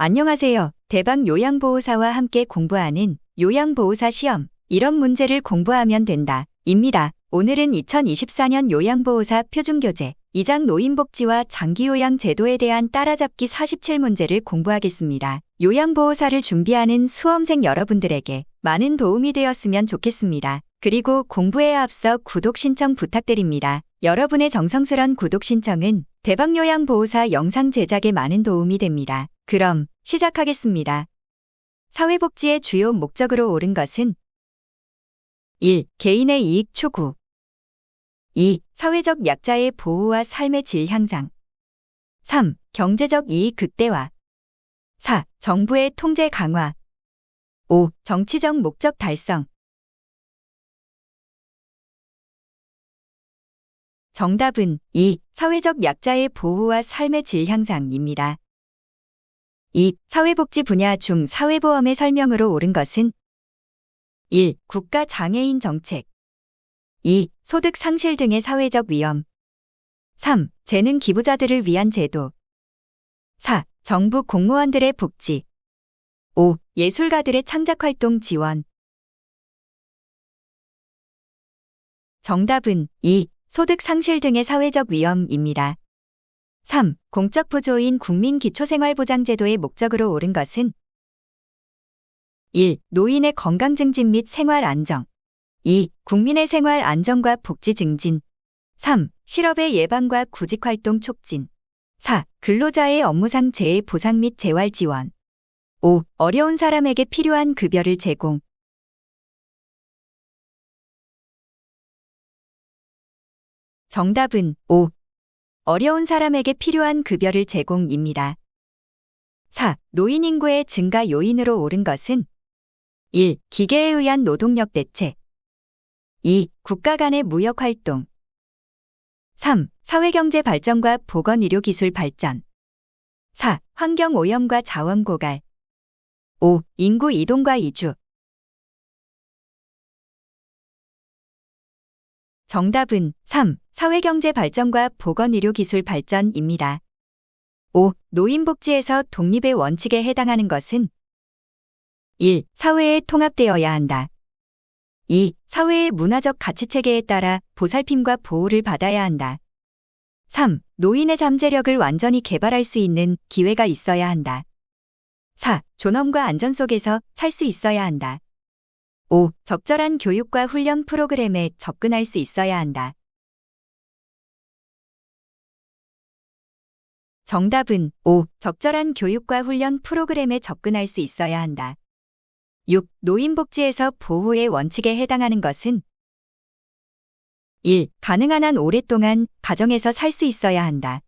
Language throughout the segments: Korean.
안녕하세요. 대박 요양보호사와 함께 공부하는 요양보호사 시험. 이런 문제를 공부하면 된다. 입니다. 오늘은 2024년 요양보호사 표준교재 2장 노인복지와 장기요양 제도에 대한 따라잡기 47문제를 공부하겠습니다. 요양보호사를 준비하는 수험생 여러분들에게 많은 도움이 되었으면 좋겠습니다. 그리고 공부에 앞서 구독 신청 부탁드립니다. 여러분의 정성스런 구독 신청은 대박 요양보호사 영상 제작에 많은 도움이 됩니다. 그럼 시작하겠습니다. 사회복지의 주요 목적으로 옳은 것은 1. 개인의 이익 추구 2. 사회적 약자의 보호와 삶의 질 향상 3. 경제적 이익 극대화 4. 정부의 통제 강화 5. 정치적 목적 달성. 정답은 2. 사회적 약자의 보호와 삶의 질 향상입니다. 2. 사회복지 분야 중 사회보험의 설명으로 옳은 것은 1. 국가 장애인 정책 2. 소득 상실 등의 사회적 위험 3. 재능 기부자들을 위한 제도 4. 정부 공무원들의 복지 5. 예술가들의 창작활동 지원. 정답은 2. 소득 상실 등의 사회적 위험입니다. 3. 공적 부조인 국민기초생활보장제도의 목적으로 옳은 것은 1. 노인의 건강 증진 및 생활 안정 2. 국민의 생활 안정과 복지 증진 3. 실업의 예방과 구직활동 촉진 4. 근로자의 업무상 재해 보상 및 재활 지원 5. 어려운 사람에게 필요한 급여를 제공. 정답은 5. 어려운 사람에게 필요한 급여를 제공입니다. 4. 노인 인구의 증가 요인으로 옳은 것은 1. 기계에 의한 노동력 대체 2. 국가 간의 무역활동 3. 사회경제 발전과 보건의료기술 발전 4. 환경오염과 자원고갈 5. 인구 이동과 이주. 정답은 3. 사회경제 발전과 보건의료기술 발전입니다. 5. 노인복지에서 독립의 원칙에 해당하는 것은 1. 사회에 통합되어야 한다. 2. 사회의 문화적 가치체계에 따라 보살핌과 보호를 받아야 한다. 3. 노인의 잠재력을 완전히 개발할 수 있는 기회가 있어야 한다. 4. 존엄과 안전 속에서 살 수 있어야 한다. 5. 적절한 교육과 훈련 프로그램에 접근할 수 있어야 한다. 정답은 5. 적절한 교육과 훈련 프로그램에 접근할 수 있어야 한다. 6. 노인복지에서 보호의 원칙에 해당하는 것은 1. 가능한 한 오랫동안 가정에서 살 수 있어야 한다.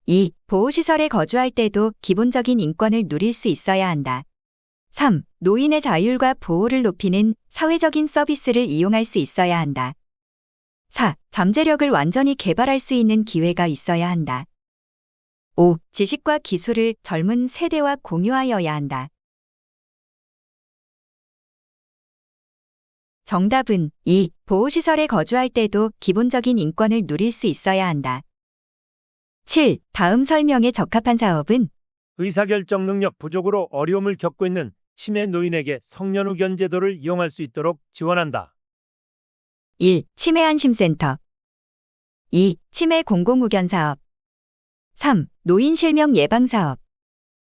2. 보호시설에 거주할 때도 기본적인 인권을 누릴 수 있어야 한다. 3. 노인의 자율과 보호를 높이는 사회적인 서비스를 이용할 수 있어야 한다. 4. 잠재력을 완전히 개발할 수 있는 기회가 있어야 한다. 5. 지식과 기술을 젊은 세대와 공유하여야 한다. 정답은 2. 보호시설에 거주할 때도 기본적인 인권을 누릴 수 있어야 한다. 7. 다음 설명에 적합한 사업은 의사결정 능력 부족으로 어려움을 겪고 있는 치매 노인에게 성년후견 제도를 이용할 수 있도록 지원한다. 1. 치매 안심센터 2. 치매 공공후견 사업 3. 노인 실명 예방 사업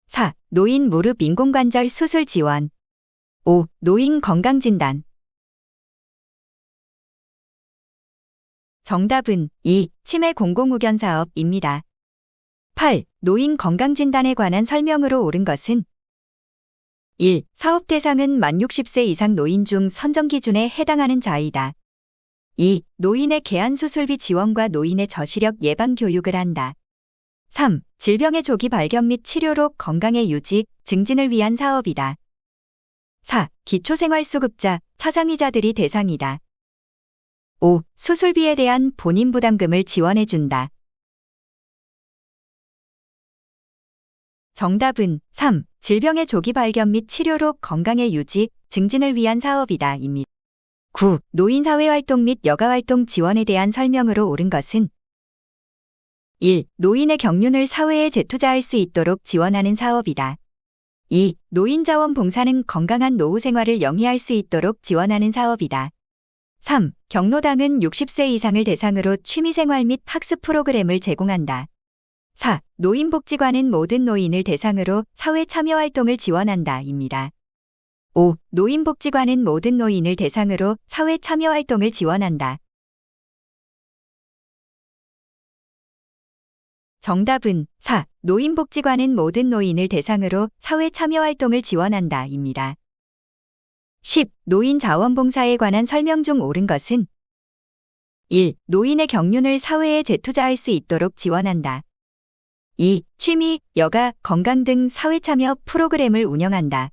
4. 노인 무릎 인공관절 수술 지원 5. 노인 건강진단. 정답은 2. 치매 공공후견 사업입니다. 8. 노인 건강진단에 관한 설명으로 옳은 것은 1. 사업 대상은 만 60세 이상 노인 중 선정 기준에 해당하는 자이다. 2. 노인의 개안수술비 지원과 노인의 저시력 예방 교육을 한다. 3. 질병의 조기 발견 및 치료로 건강의 유지, 증진을 위한 사업이다. 4. 기초생활수급자, 차상위자들이 대상이다. 5. 수술비에 대한 본인 부담금을 지원해준다. 정답은 3. 질병의 조기 발견 및 치료로 건강의 유지, 증진을 위한 사업이다. 입니다. 9. 노인 사회활동 및 여가활동 지원에 대한 설명으로 옳은 것은 1. 노인의 경륜을 사회에 재투자할 수 있도록 지원하는 사업이다. 2. 노인자원봉사는 건강한 노후 생활을 영위할 수 있도록 지원하는 사업이다. 3. 경로당은 60세 이상을 대상으로 취미생활 및 학습 프로그램을 제공한다. 4. 노인복지관은 모든 노인을 대상으로 사회 참여 활동을 지원한다. 입니다. 5. 노인복지관은 모든 노인을 대상으로 사회 참여 활동을 지원한다. 정답은 4. 노인복지관은 모든 노인을 대상으로 사회 참여 활동을 지원한다. 입니다. 10. 노인 자원봉사에 관한 설명 중 옳은 것은 1. 노인의 경륜을 사회에 재투자할 수 있도록 지원한다. 2. 취미, 여가, 건강 등 사회 참여 프로그램을 운영한다.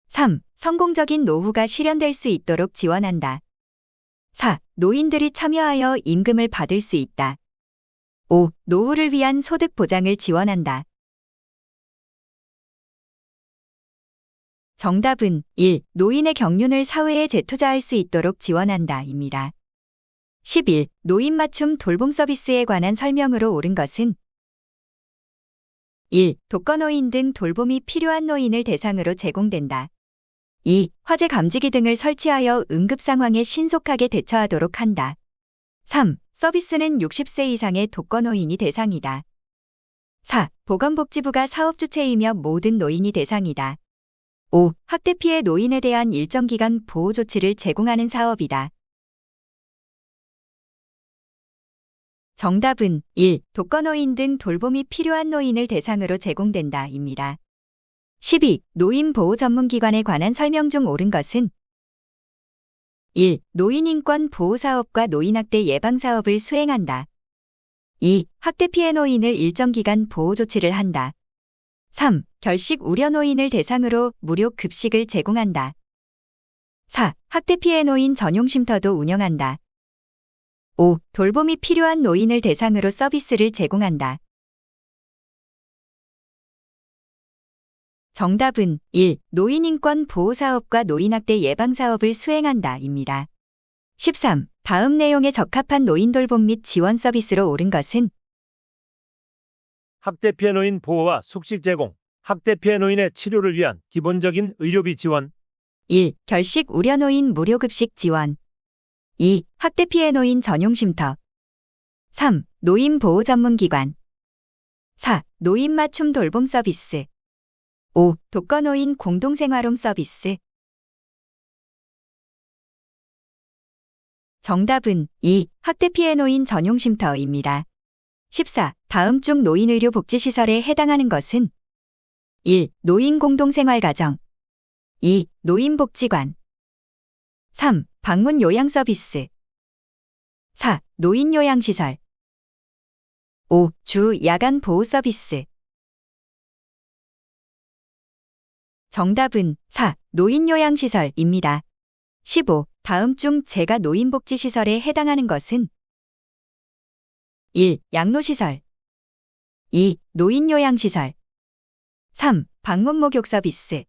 3. 성공적인 노후가 실현될 수 있도록 지원한다. 4. 노인들이 참여하여 임금을 받을 수 있다. 5. 노후를 위한 소득 보장을 지원한다. 정답은 1. 노인의 경륜을 사회에 재투자할 수 있도록 지원한다. 입니다. 11. 노인 맞춤 돌봄 서비스에 관한 설명으로 옳은 것은 1. 독거노인 등 돌봄이 필요한 노인을 대상으로 제공된다. 2. 화재 감지기 등을 설치하여 응급 상황에 신속하게 대처하도록 한다. 3. 서비스는 60세 이상의 독거노인이 대상이다. 4. 보건복지부가 사업 주체이며 모든 노인이 대상이다. 5. 학대 피해 노인에 대한 일정 기간 보호 조치를 제공하는 사업이다. 정답은 1. 독거노인 등 돌봄이 필요한 노인을 대상으로 제공된다. 입니다. 12. 노인 보호 전문기관에 관한 설명 중 옳은 것은 1. 노인인권 보호사업과 노인학대 예방사업을 수행한다. 2. 학대 피해 노인을 일정 기간 보호 조치를 한다. 3. 결식 우려 노인을 대상으로 무료 급식을 제공한다. 4. 학대 피해 노인 전용 쉼터도 운영한다. 5. 돌봄이 필요한 노인을 대상으로 서비스를 제공한다. 정답은 1. 노인인권 보호사업과 노인학대 예방사업을 수행한다. 입니다. 13. 다음 내용에 적합한 노인 돌봄 및 지원 서비스로 옳은 것은 학대 피해 노인 보호와 숙식 제공, 학대 피해 노인의 치료를 위한 기본적인 의료비 지원. 1. 결식 우려 노인 무료 급식 지원. 2. 학대 피해 노인 전용 쉼터. 3. 노인 보호 전문기관. 4. 노인 맞춤 돌봄 서비스. 5. 독거노인 공동생활홈 서비스. 정답은 2. 학대 피해 노인 전용 쉼터입니다. 14. 다음 중 노인의료복지시설에 해당하는 것은 1. 노인 공동생활가정. 2. 노인복지관. 3. 방문 요양 서비스. 4. 노인 요양시설. 5. 주 야간 보호 서비스. 정답은 4. 노인 요양시설입니다. 15. 다음 중 재가 노인복지시설에 해당하는 것은 1. 양로시설. 2. 노인요양시설. 3. 방문 목욕 서비스.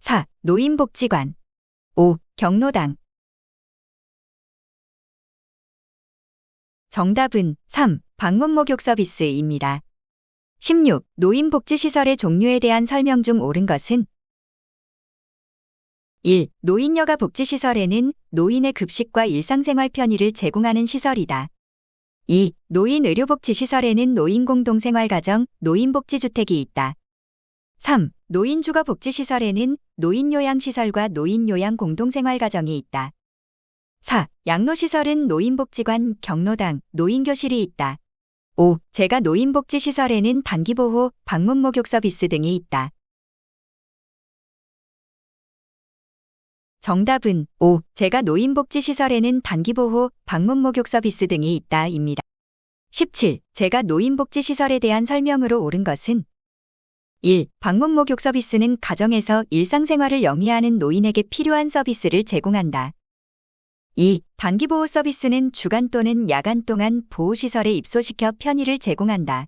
4. 노인복지관. 5. 경로당. 정답은 3. 방문 목욕 서비스입니다. 16. 노인복지시설의 종류에 대한 설명 중 옳은 것은 1. 노인여가 복지시설에는 노인의 급식과 일상생활 편의를 제공하는 시설이다. 2. 노인의료복지시설에는 노인공동생활가정, 노인복지주택이 있다. 3. 노인주거복지시설에는 노인요양시설과 노인요양공동생활가정이 있다. 4. 양로시설은 노인복지관, 경로당, 노인교실이 있다. 5. 재가 노인복지시설에는 단기보호, 방문목욕 서비스 등이 있다. 정답은 5. 재가 노인복지시설에는 단기보호, 방문목욕 서비스 등이 있다.입니다. 17. 재가 노인복지시설에 대한 설명으로 옳은 것은 1. 방문목욕 서비스는 가정에서 일상생활을 영위하는 노인에게 필요한 서비스를 제공한다. 2. 단기보호 서비스는 주간 또는 야간 동안 보호시설에 입소시켜 편의를 제공한다.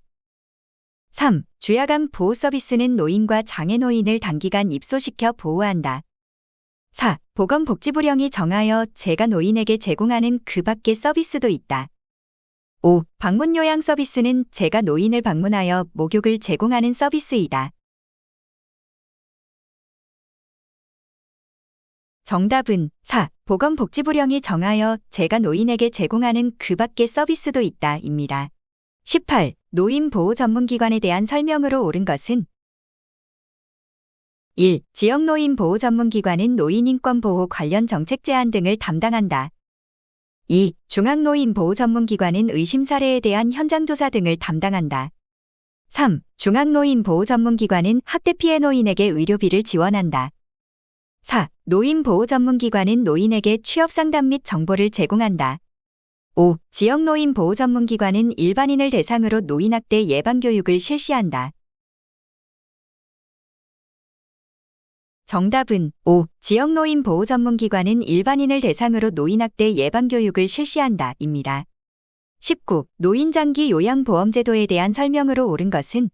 3. 주야간 보호 서비스는 노인과 장애노인을 단기간 입소시켜 보호한다. 4. 보건복지부령이 정하여 재가 노인에게 제공하는 그 밖의 서비스도 있다. 5. 방문요양 서비스는 재가 노인을 방문하여 목욕을 제공하는 서비스이다. 정답은 4. 보건복지부령이 정하여 제가 노인에게 제공하는 그 밖의 서비스도 있다 입니다. 18. 노인보호 전문기관에 대한 설명으로 옳은 것은 1. 지역노인보호 전문기관은 노인인권보호 관련 정책 제안 등을 담당한다. 2. 중앙노인보호 전문기관은 의심 사례에 대한 현장조사 등을 담당한다. 3. 중앙노인보호 전문기관은 학대 피해 노인에게 의료비를 지원한다. 4. 노인보호 전문기관은 노인에게 취업상담 및 정보를 제공한다. 5. 지역노인보호 전문기관은 일반인을 대상으로 노인학대 예방교육을 실시한다. 정답은 5. 지역노인보호 전문기관은 일반인을 대상으로 노인학대 예방교육을 실시한다 입니다. 19. 노인장기 요양보험제도에 대한 설명으로 옳은 것은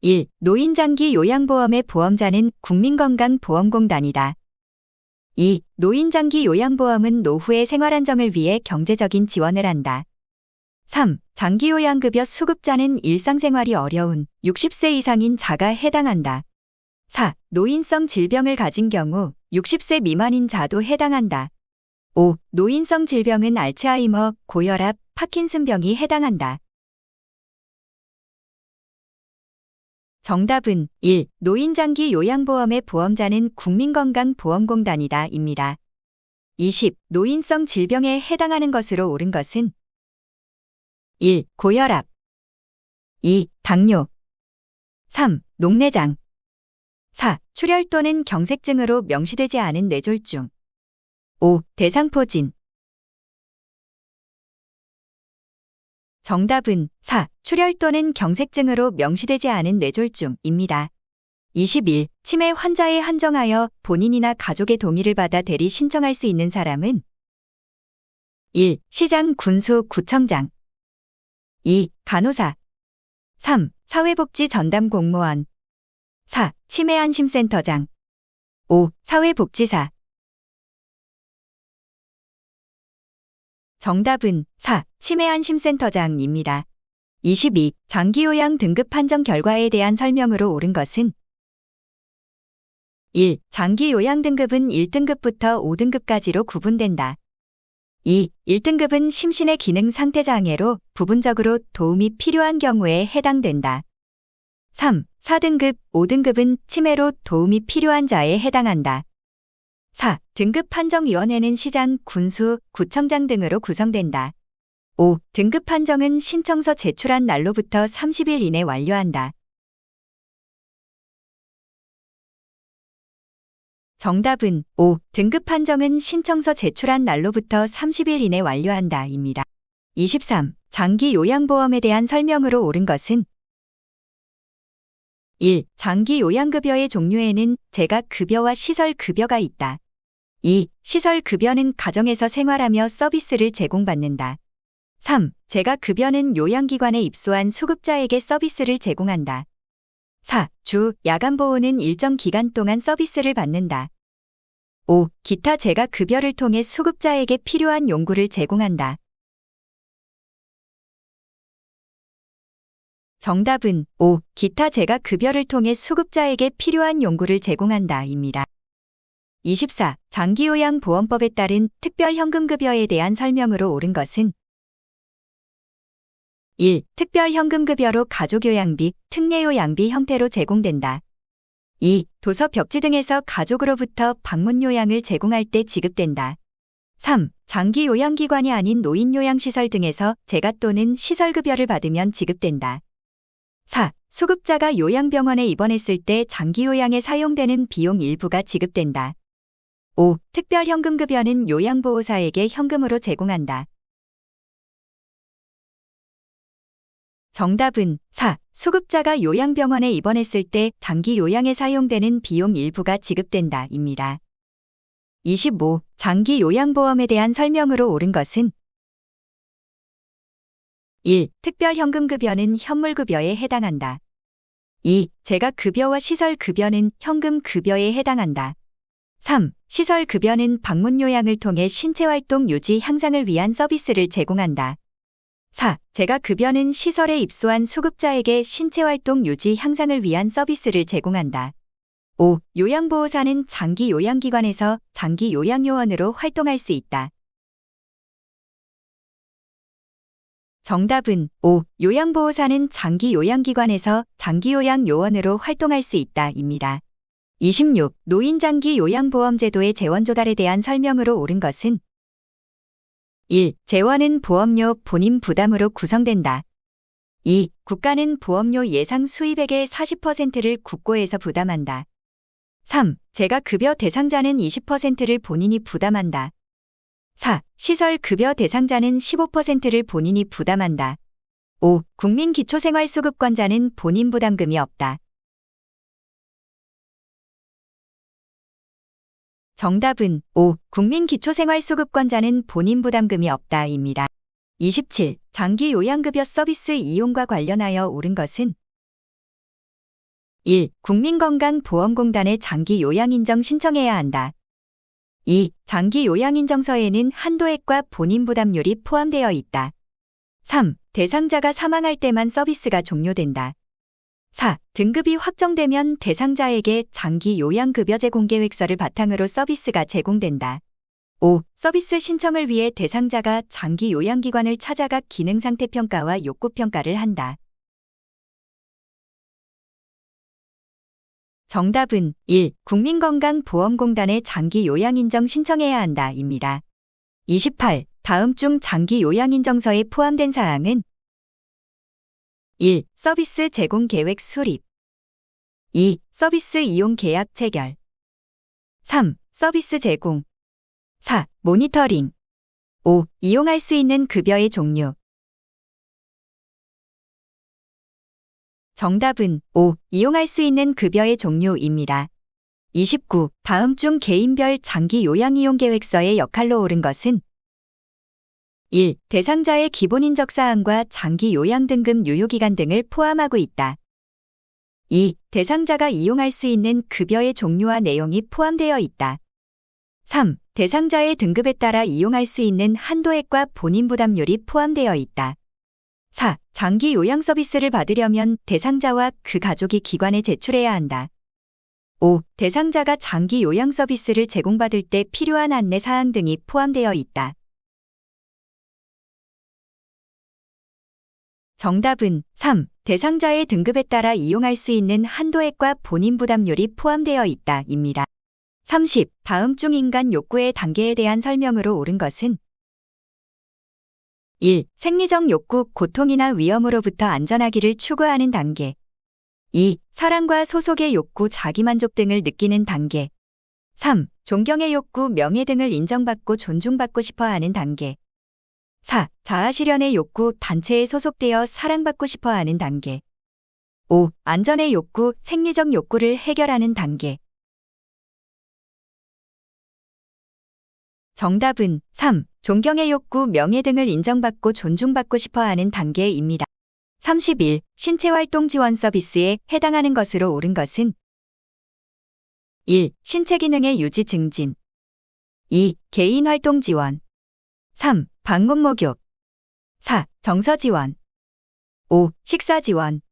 1. 노인장기 요양보험의 보험자는 국민건강보험공단이다. 2. 노인장기 요양보험은 노후의 생활안정을 위해 경제적인 지원을 한다. 3. 장기요양급여 수급자는 일상생활이 어려운 60세 이상인 자가 해당한다. 4. 노인성 질병을 가진 경우 60세 미만인 자도 해당한다. 5. 노인성 질병은 알츠하이머, 고혈압, 파킨슨병이 해당한다. 정답은 1. 노인장기 요양보험의 보험자는 국민건강보험공단이다 입니다. 20. 노인성 질병에 해당하는 것으로 옳은 것은 1. 고혈압 2. 당뇨 3. 녹내장 4. 출혈 또는 경색증으로 명시되지 않은 뇌졸중 5. 대상포진 정답은 4. 출혈 또는 경색증으로 명시되지 않은 뇌졸중입니다. 21. 치매 환자에 한정하여 본인이나 가족의 동의를 받아 대리 신청할 수 있는 사람은 1. 시장, 군수, 구청장 2. 간호사 3. 사회복지 전담 공무원 4. 치매안심센터장 5. 사회복지사 정답은 4. 치매안심센터장입니다. 22. 장기요양 등급 판정 결과에 대한 설명으로 옳은 것은 1. 장기요양 등급은 1등급부터 5등급까지로 구분된다. 2. 1등급은 심신의 기능 상태 장애로 부분적으로 도움이 필요한 경우에 해당된다. 3. 4등급, 5등급은 치매로 도움이 필요한 자에 해당한다. 4. 등급 판정위원회는 시장, 군수, 구청장 등으로 구성된다. 5. 등급 판정은 신청서 제출한 날로부터 30일 이내 완료한다. 정답은 5. 등급 판정은 신청서 제출한 날로부터 30일 이내 완료한다 입니다. 23. 장기 요양보험에 대한 설명으로 옳은 것은 1. 장기 요양급여의 종류에는 재가급여와 시설급여가 있다. 2. 시설급여는 가정에서 생활하며 서비스를 제공받는다. 3. 재가급여는 요양기관에 입소한 수급자에게 서비스를 제공한다. 4. 주, 야간보호는 일정 기간 동안 서비스를 받는다. 5. 기타 재가급여를 통해 수급자에게 필요한 용구를 제공한다. 정답은 5. 기타 재가급여를 통해 수급자에게 필요한 용구를 제공한다 입니다. 24. 장기요양보험법에 따른 특별현금급여에 대한 설명으로 옳은 것은 1. 특별현금급여로 가족요양비, 특례요양비 형태로 제공된다. 2. 도서 벽지 등에서 가족으로부터 방문요양을 제공할 때 지급된다. 3. 장기요양기관이 아닌 노인요양시설 등에서 재가 또는 시설급여를 받으면 지급된다. 4. 수급자가 요양병원에 입원했을 때 장기요양에 사용되는 비용 일부가 지급된다. 5. 특별현금급여는 요양보호사에게 현금으로 제공한다. 정답은 4. 수급자가 요양병원에 입원했을 때 장기요양에 사용되는 비용 일부가 지급된다 입니다. 25. 장기요양보험에 대한 설명으로 옳은 것은 1. 특별현금급여는 현물급여에 해당한다. 2. 재가급여와 시설급여는 현금급여에 해당한다. 3. 시설급여는 방문요양을 통해 신체활동 유지 향상을 위한 서비스를 제공한다. 4. 재가급여는 시설에 입소한 수급자에게 신체활동 유지 향상을 위한 서비스를 제공한다. 5. 요양보호사는 장기 요양기관에서 장기 요양요원으로 활동할 수 있다. 정답은 5. 요양보호사는 장기 요양기관에서 장기 요양요원으로 활동할 수 있다. 입니다. 26. 노인장기 요양보험제도의 재원조달에 대한 설명으로 옳은 것은 1. 재원은 보험료 본인 부담으로 구성된다. 2. 국가는 보험료 예상 수입액의 40%를 국고에서 부담한다. 3. 재가급여 대상자는 20%를 본인이 부담한다. 4. 시설급여 대상자는 15%를 본인이 부담한다. 5. 국민기초생활수급권자는 본인 부담금이 없다. 정답은 5. 국민기초생활수급권자는 본인 부담금이 없다. 입니다. 27. 장기 요양급여 서비스 이용과 관련하여 옳은 것은 1. 국민건강보험공단에 장기 요양인정 신청해야 한다. 2. 장기 요양인정서에는 한도액과 본인 부담률이 포함되어 있다. 3. 대상자가 사망할 때만 서비스가 종료된다. 4. 등급이 확정되면 대상자에게 장기 요양급여 제공 계획서를 바탕으로 서비스가 제공된다. 5. 서비스 신청을 위해 대상자가 장기 요양기관을 찾아가 기능상태평가와 욕구평가를 한다. 정답은 1. 국민건강보험공단에 장기 요양인정 신청해야 한다. 입니다. 28. 다음 중 장기 요양인정서에 포함된 사항은 1. 서비스 제공 계획 수립. 2. 서비스 이용 계약 체결. 3. 서비스 제공. 4. 모니터링. 5. 이용할 수 있는 급여의 종류. 정답은 5. 이용할 수 있는 급여의 종류입니다. 29. 다음 중 개인별 장기 요양 이용 계획서의 역할로 옳은 것은 1. 대상자의 기본 인적 사항과 장기 요양 등급 유효기간 등을 포함하고 있다. 2. 대상자가 이용할 수 있는 급여의 종류와 내용이 포함되어 있다. 3. 대상자의 등급에 따라 이용할 수 있는 한도액과 본인 부담률이 포함되어 있다. 4. 장기 요양 서비스를 받으려면 대상자와 그 가족이 기관에 제출해야 한다. 5. 대상자가 장기 요양 서비스를 제공받을 때 필요한 안내 사항 등이 포함되어 있다. 정답은 3. 대상자의 등급에 따라 이용할 수 있는 한도액과 본인 부담률이 포함되어 있다. 입니다. 30. 다음 중 인간 욕구의 단계에 대한 설명으로 옳은 것은 1. 생리적 욕구, 고통이나 위험으로부터 안전하기를 추구하는 단계. 2. 사랑과 소속의 욕구, 자기만족 등을 느끼는 단계. 3. 존경의 욕구, 명예 등을 인정받고 존중받고 싶어하는 단계. 4. 자아실현의 욕구, 단체에 소속되어 사랑받고 싶어하는 단계. 5. 안전의 욕구, 생리적 욕구를 해결하는 단계. 정답은 3. 존경의 욕구, 명예 등을 인정받고 존중받고 싶어하는 단계입니다. 31. 신체활동 지원 서비스에 해당하는 것으로 옳은 것은 1. 신체 기능의 유지 증진. 2. 개인활동 지원. 3. 방문 목욕. 4. 정서 지원. 5. 식사 지원.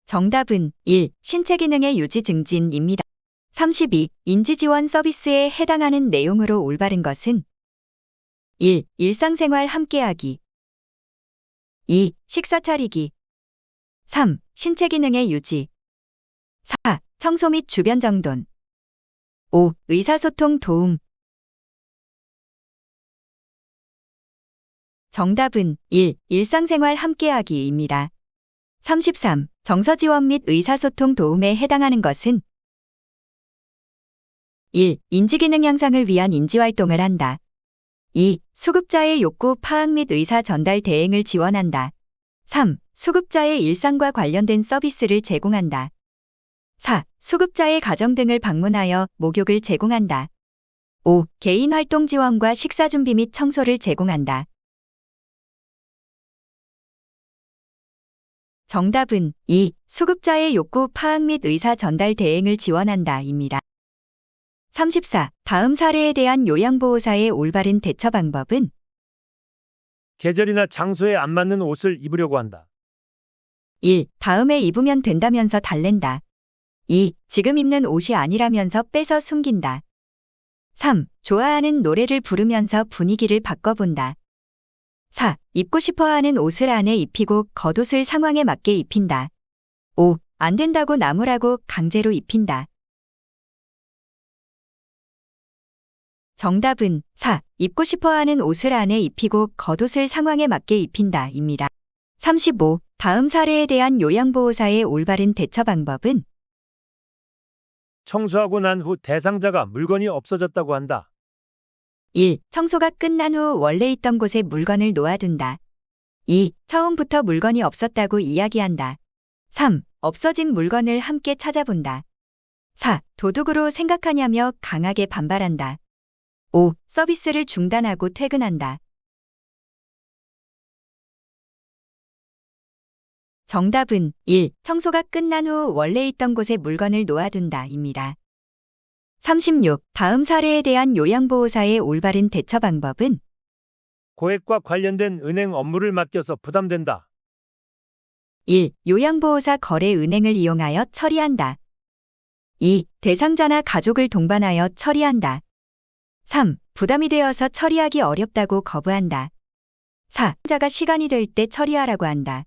정답은 1. 신체 기능의 유지 증진입니다. 32. 인지 지원 서비스에 해당하는 내용으로 올바른 것은 1. 일상생활 함께하기. 2. 식사 차리기. 3. 신체 기능의 유지. 4. 청소 및 주변 정돈. 5. 의사소통 도움. 정답은 1. 일상생활 함께하기입니다. 33. 정서 지원 및 의사소통 도움에 해당하는 것은 1. 인지기능 향상을 위한 인지활동을 한다. 2. 수급자의 욕구 파악 및 의사 전달 대행을 지원한다. 3. 수급자의 일상과 관련된 서비스를 제공한다. 4. 수급자의 가정 등을 방문하여 목욕을 제공한다. 5. 개인활동 지원과 식사 준비 및 청소를 제공한다. 정답은 2. 수급자의 욕구 파악 및 의사 전달 대행을 지원한다.입니다. 34. 다음 사례에 대한 요양보호사의 올바른 대처 방법은 계절이나 장소에 안 맞는 옷을 입으려고 한다. 1. 다음에 입으면 된다면서 달랜다. 2. 지금 입는 옷이 아니라면서 빼서 숨긴다. 3. 좋아하는 노래를 부르면서 분위기를 바꿔본다. 4. 입고 싶어하는 옷을 안에 입히고 겉옷을 상황에 맞게 입힌다. 5. 안 된다고 나무라고 강제로 입힌다. 정답은 4. 입고 싶어하는 옷을 안에 입히고 겉옷을 상황에 맞게 입힌다 입니다. 35. 다음 사례에 대한 요양보호사의 올바른 대처 방법은 청소하고 난 후 대상자가 물건이 없어졌다고 한다. 1. 청소가 끝난 후 원래 있던 곳에 물건을 놓아둔다. 2. 처음부터 물건이 없었다고 이야기한다. 3. 없어진 물건을 함께 찾아본다. 4. 도둑으로 생각하냐며 강하게 반발한다. 5. 서비스를 중단하고 퇴근한다. 정답은 1. 청소가 끝난 후 원래 있던 곳에 물건을 놓아둔다 입니다. 36. 다음 사례에 대한 요양보호사의 올바른 대처 방법은 고액과 관련된 은행 업무를 맡겨서 부담된다. 1. 요양보호사 거래 은행을 이용하여 처리한다. 2. 대상자나 가족을 동반하여 처리한다. 3. 부담이 되어서 처리하기 어렵다고 거부한다. 4. 자가 시간이 될 때 처리하라고 한다.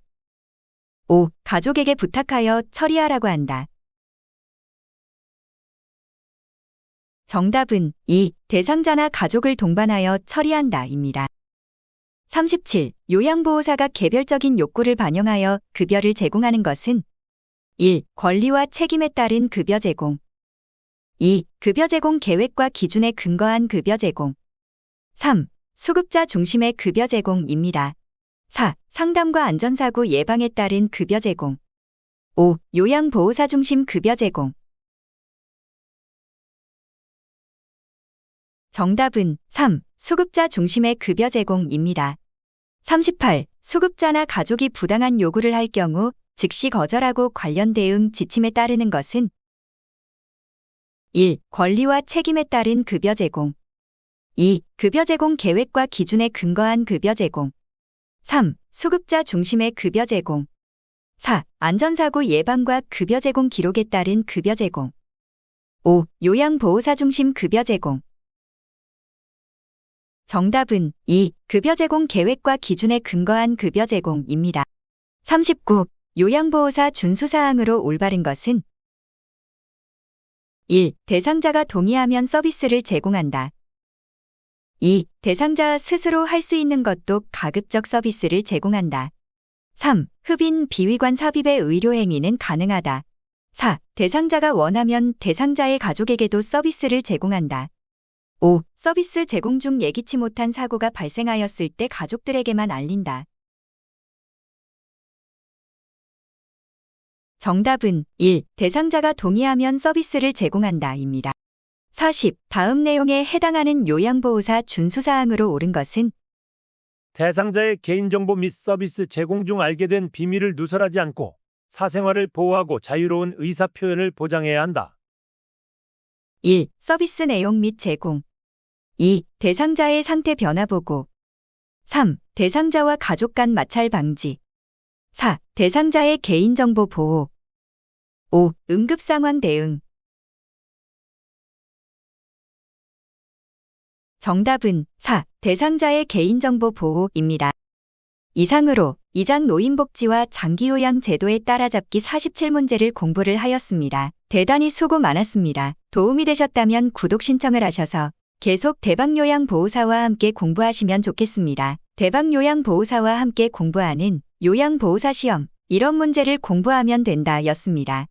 5. 가족에게 부탁하여 처리하라고 한다. 정답은 2. 대상자나 가족을 동반하여 처리한다 입니다. 37. 요양보호사가 개별적인 욕구를 반영하여 급여를 제공하는 것은 1. 권리와 책임에 따른 급여 제공. 2. 급여 제공 계획과 기준에 근거한 급여 제공. 3. 수급자 중심의 급여 제공입니다. 4. 상담과 안전사고 예방에 따른 급여 제공. 5. 요양보호사 중심 급여 제공. 정답은 3. 수급자 중심의 급여 제공입니다. 38. 수급자나 가족이 부당한 요구를 할 경우 즉시 거절하고 관련 대응 지침에 따르는 것은 1. 권리와 책임에 따른 급여 제공. 2. 급여 제공 계획과 기준에 근거한 급여 제공. 3. 수급자 중심의 급여 제공. 4. 안전사고 예방과 급여 제공 기록에 따른 급여 제공. 5. 요양보호사 중심 급여 제공. 정답은 2. 급여 제공 계획과 기준에 근거한 급여 제공입니다. 39. 요양보호사 준수사항으로 올바른 것은 1. 대상자가 동의하면 서비스를 제공한다. 2. 대상자 스스로 할 수 있는 것도 가급적 서비스를 제공한다. 3. 흡인 비위관 삽입의 의료 행위는 가능하다. 4. 대상자가 원하면 대상자의 가족에게도 서비스를 제공한다. 5. 서비스 제공 중 예기치 못한 사고가 발생하였을 때 가족들에게만 알린다. 정답은 1. 대상자가 동의하면 서비스를 제공한다 입니다. 40. 다음 내용에 해당하는 요양보호사 준수사항으로 옳은 것은 대상자의 개인정보 및 서비스 제공 중 알게 된 비밀을 누설하지 않고 사생활을 보호하고 자유로운 의사표현을 보장해야 한다. 1. 서비스 내용 및 제공. 2. 대상자의 상태 변화 보고. 3. 대상자와 가족 간 마찰 방지. 4. 대상자의 개인정보 보호. 5. 응급상황 대응. 정답은 4. 대상자의 개인정보 보호입니다. 이상으로 2장 노인복지와 장기요양 제도에 따라잡기 47문제를 공부를 하였습니다. 대단히 수고 많았습니다. 도움이 되셨다면 구독 신청을 하셔서 계속 대박요양보호사와 함께 공부하시면 좋겠습니다. 대박요양보호사와 함께 공부하는 요양보호사 시험, 이런 문제를 공부하면 된다 였습니다.